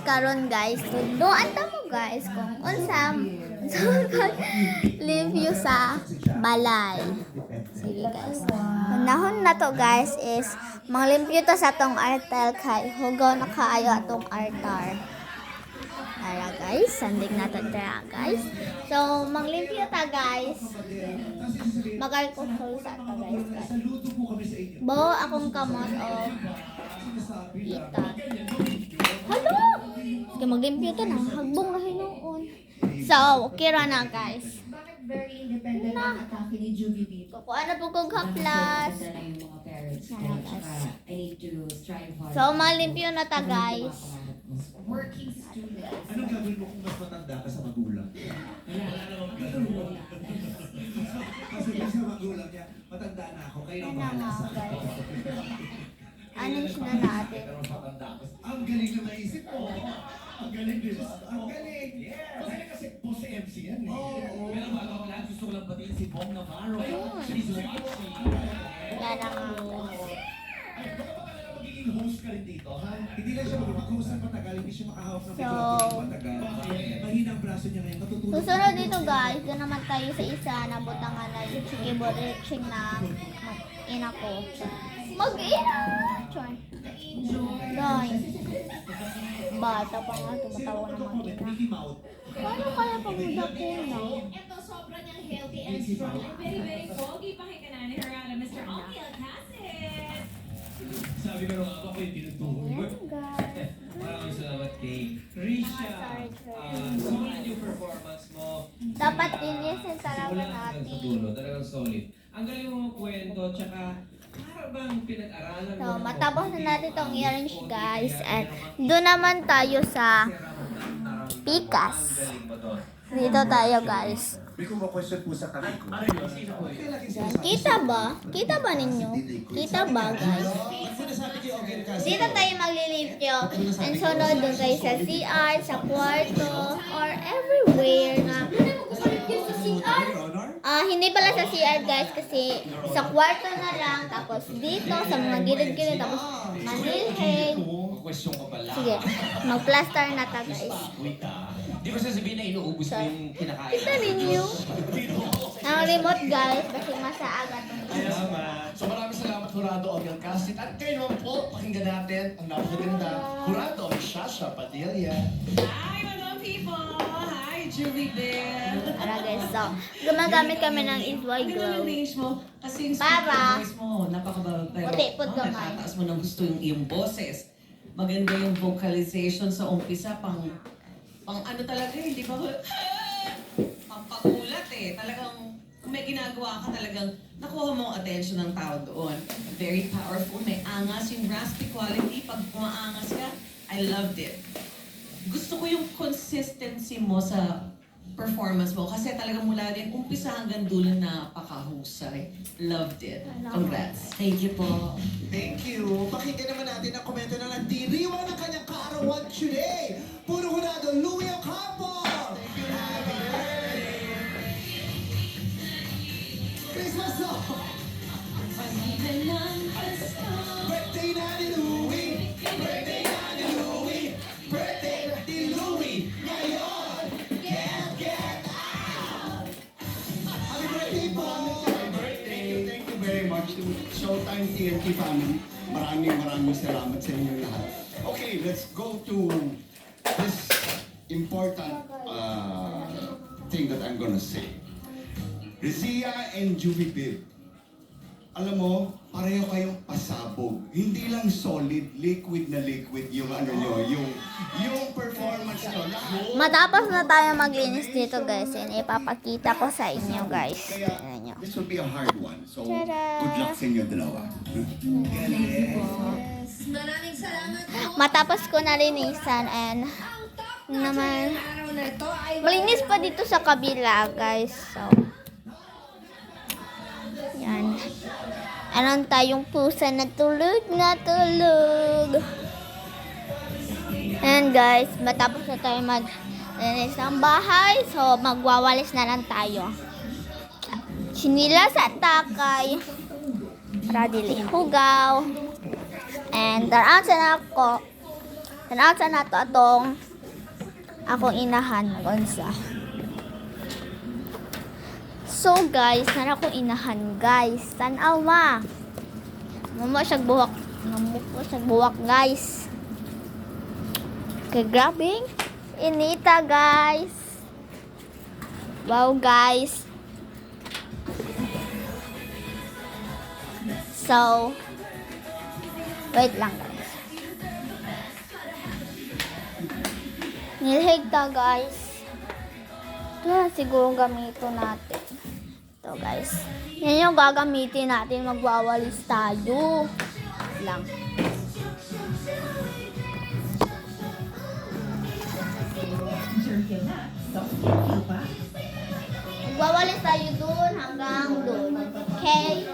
karon guys. Tuduan ta mo guys kung unsam review sa balay. Sige guys. Unahon na to guys is manglimpyo to sa tong artal kay hugaw na kaayo atong artar. Ara guys, sanding na to tara guys. So manglimpyo ta guys. Mag-alcohol sa ta guys. Bo akong kamot o ita. Hello! Sige maglimpyo to na. Hagbong na hinuon. So, okay ra na guys. Na. Kukuha na po kong haplas. So, malimpyo na ta guys. Working students. Anong gagawin mo kung mas matanda ka sa magulang? Wala namang gagawin. Kasi sa magulang niya, matanda na ako, kayo ang bahala sa akin. Anis na natin. Ang galing na naisip mo. Ang galing din. Ang galing. Kasi kasi po sa MC yan eh. Pero bago ang lahat, gusto ko lang patiin si Bong Navarro. She's watching. Wala na nga guys. Magiging host ka rin dito, ha? Hindi lang siya mag-host ng matagal, hindi siya makahawak ng So, matagal. Mahina ang braso niya ngayon, matutulog. Susunod dito guys, doon naman tayo sa isa na butangan na yung chikiboriching na ina ko. Mag-ina! Choy. Guys. Bata pa nga, tumatawa na mag-ina. Paano kaya pag magdako na? Ito sobrang niyang healthy and strong and very, very pogi. Pakinggan ni Herana, Mr. Oki Alcasid. Sabi ko nga ako yung tinutuhog mo. Ayan guys. Maraming salamat kay Risha. Solid yung performance mo. Dapat linisin talaga Simula hanggang sa natin. dulo, talagang solid. Ang galing mo kwento, tsaka para bang pinag-aralan mo. So, matapos na natin itong i-arrange guys. At doon naman tayo sa Pikas. Dito tayo guys. May question po sa kami ko. Yan. Kita ba? Kita ba ninyo? Kita ba guys? Dito tayo maglilipyo. And sunod doon tayo sa CR, sa kwarto, or everywhere na. Hindi pala sa CR guys kasi sa kwarto na lang. Tapos dito sa mga gilid-gilid. Tapos manilhead. Question ko pala. Sige, mag-plaster na ta guys. Di ba sasabihin na inuubos mo yung kinakain? Kita ninyo. Ang remote guys kasi masaaga itong So maraming salamat Jurado Ogi Alcasid. At kayo naman po, pakinggan natin ang napakaganda Jurado Shasha Padilla. Hi, mga people! Hi, Julie Bell! Para guys, so gumagamit kami ng Isway Ang Glow. range mo, kasi yung Para. voice mo, napakababa. Pero Puti, put gamay. natataas mo ng gusto yung iyong boses. Maganda yung vocalization sa umpisa, pang ano talaga, hindi ba? Pampagulat eh. Talagang, kung may ginagawa ka talagang, nakuha mo ang attention ng tao doon. Very powerful, may angas, yung raspy quality, pag umaangas ka, I loved it. Gusto ko yung consistency mo sa performance mo kasi talagang mula din umpisa hanggang dulo na napakahusay. Loved it. Congrats. Thank you po. Thank you. Pakinggan naman natin ang komento na nagdiriwang ng kanyang kaarawan today. Puro Jurado, Louie Ocampo! Thank you, happy birthday! Christmas song! Birthday na ni Louie! Birthday na ni Louie! Birthday ni Louie! Ngayon, get out! Happy birthday po! Happy birthday! Thank you very much to Showtime TNT family. Maraming salamat sa inyo lahat. Okay, let's go to this important thing that I'm gonna say. Rizia and Juvie Bib, alam mo, pareho kayong pasabog. Hindi lang solid, liquid na liquid yung ano nyo, yung performance nyo. Matapos na tayo maglinis dito guys, and ipapakita ko sa inyo guys. Kaya, Tingnan nyo. this will be a hard one. So, Tada! good luck sa inyo dalawa. Maraming salamat po. Matapos ko na linisan and naman Araw na ito ay malinis pa dito sa kabila guys. So, yan. Alam tayong pusa na tulog na tulog. And guys, matapos na tayo maglinis ng bahay, so magwawalis na lang tayo. Sinilas at takay. Para dili hugaw. And daraan sa nako. Tanasa na to atong akong inahan mag-unsa. So guys, nara akong inahan guys. Tanaw ma. Mamo siya buwak guys. Kay grabe. Inita guys. Wow guys. So, wait lang guys. Nilhig ta guys. Ito na siguro gamitin natin. Ito guys. Yan yung gagamitin natin. Magwawalis tayo. Lang. Magwawalis tayo dun hanggang dun. Okay?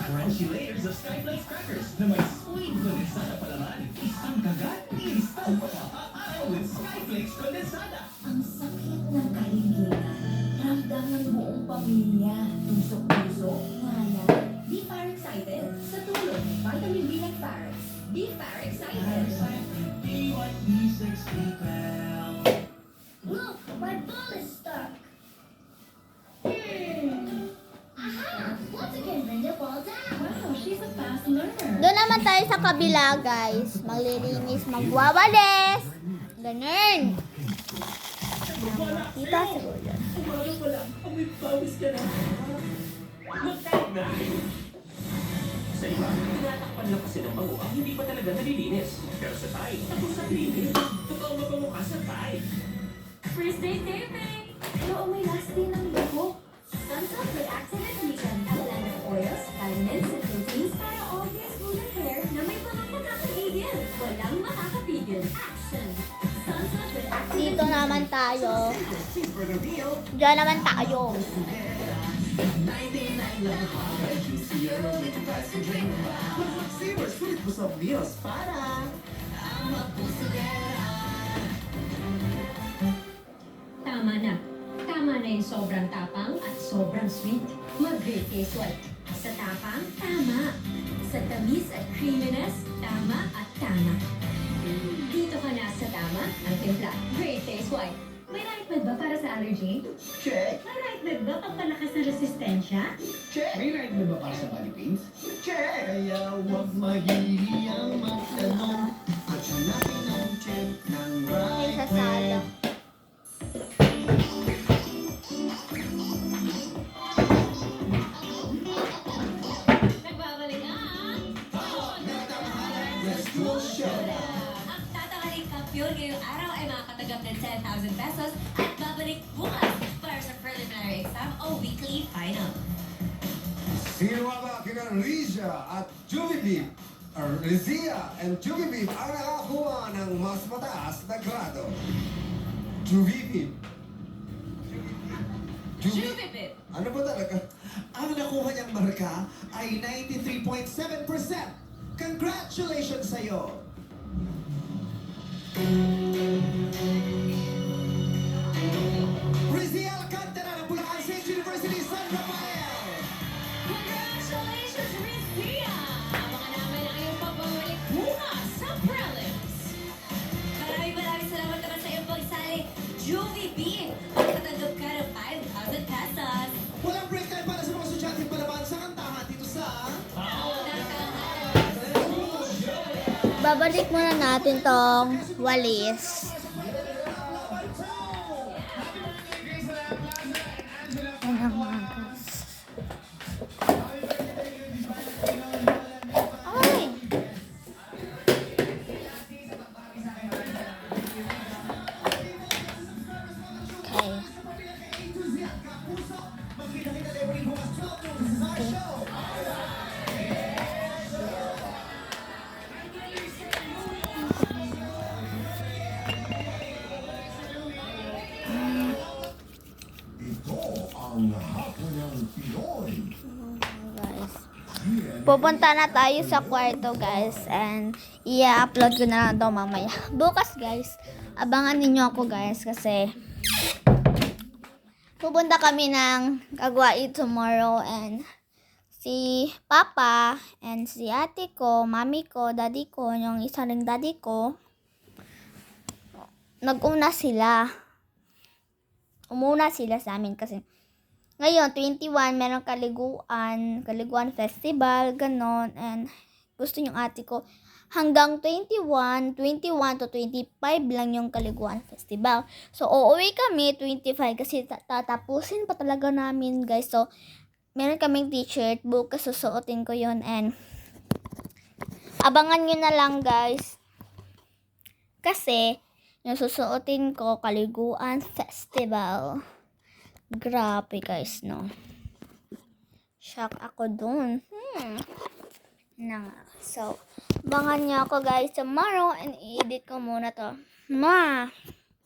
Crunchy layers of Skyflakes crackers na may sweet condensada palaman. Isang kagat, isang papa-aaral with Skyflakes condensada. Ang sakit ng kahilingan, ramdam ng buong pamilya, tusok-puso, ngala. Be far excited sa tulong ng vitamin B ng Farex. Be far excited. Iwan isang sleepel. Look, my ball is stuck. Aha! Once again, bring the ball down. Wow, she's a fast learner. Doon naman tayo sa kabila, guys. Maglilinis, magwawalis. Ganun. Kita siguro dyan. Umaga pa lang, amoy pawis ka na. Magtayag na. Sa iba, tinatakpan lang kasi ng bango ang hindi pa talaga nalilinis. Pero sa tayo, tapos ang linis. Totoo mabango ka sa tayo. First day taping! Oo, may last day ng buhok. Sunsilk with accident weekend. A blend of oils, vitamins, and proteins para always smooth hair na may walang makakapigil. Walang makakapigil. Action! Sunsilk with accident Dito naman tayo. Diyan naman tayo. Tama na. Tama na yung sobrang tapang at sobrang sweet. Mag-Great Taste White. Sa tapang, tama. Sa tamis at creaminess, tama at tama. Dito ka na sa tama ang timpla. Great Taste White. May right med ba para sa allergy? Check! May right med ba pampalakas ng resistensya? Check! May right na ba para sa body pains? Check! Kaya huwag mahihiyang magtanong at hanapin ang check ng May right sasalo. Nagbabalik ang Let's go show! Ang tatawaring kampiyon ngayong araw ay makakatanggap ng 10,000 pesos at babalik bukas para sa preliminary exam o weekly final. Sino nga ba kina Rizia at Juvibib, or Rizia and Juvibib ang nakakuha ng mas mataas na grado? Juvibib. Juvibib. Ano ba talaga? Ang nakuha niyang marka ay 93.7%. Congratulations sa'yo! Rizia Alcantara ng Bulacan State University, San Rafael! Congratulations, Rizia! Mga namin ang iyong pagbabalik bukas sa prelims. Maraming salamat naman sa iyong pagsali. Juvie B, magtatanggap ka ng 5,000 pesos. Walang break time para sa mga estudyante palaban sa kantahan dito sa... Babalik muna natin tong walis. Ayan ang mga guys. Ay! Okay. pupunta na tayo sa kwarto, guys. And, i-upload ko na lang daw mamaya. Bukas, guys. Abangan ninyo ako, guys. Kasi, pupunta kami ng Kagwai tomorrow. And, si Papa, and si ate ko, mami ko, daddy ko, yung isa ring daddy ko, nag-una sila. Umuna sila sa amin kasi ngayon, 21, meron kaliguan festival, ganon. And gusto yung ate ko, hanggang 21 to 25 lang yung kaliguan festival. So, uuwi kami 25 kasi tatapusin pa talaga namin, guys. So, meron kaming t-shirt, bukas susuotin ko yon. And abangan nyo na lang, guys. Kasi, yung susuotin ko, kaliguan festival. Grabe, guys, no? Shock ako dun. So, abangan niyo ako, guys, tomorrow. And i-edit ko muna to.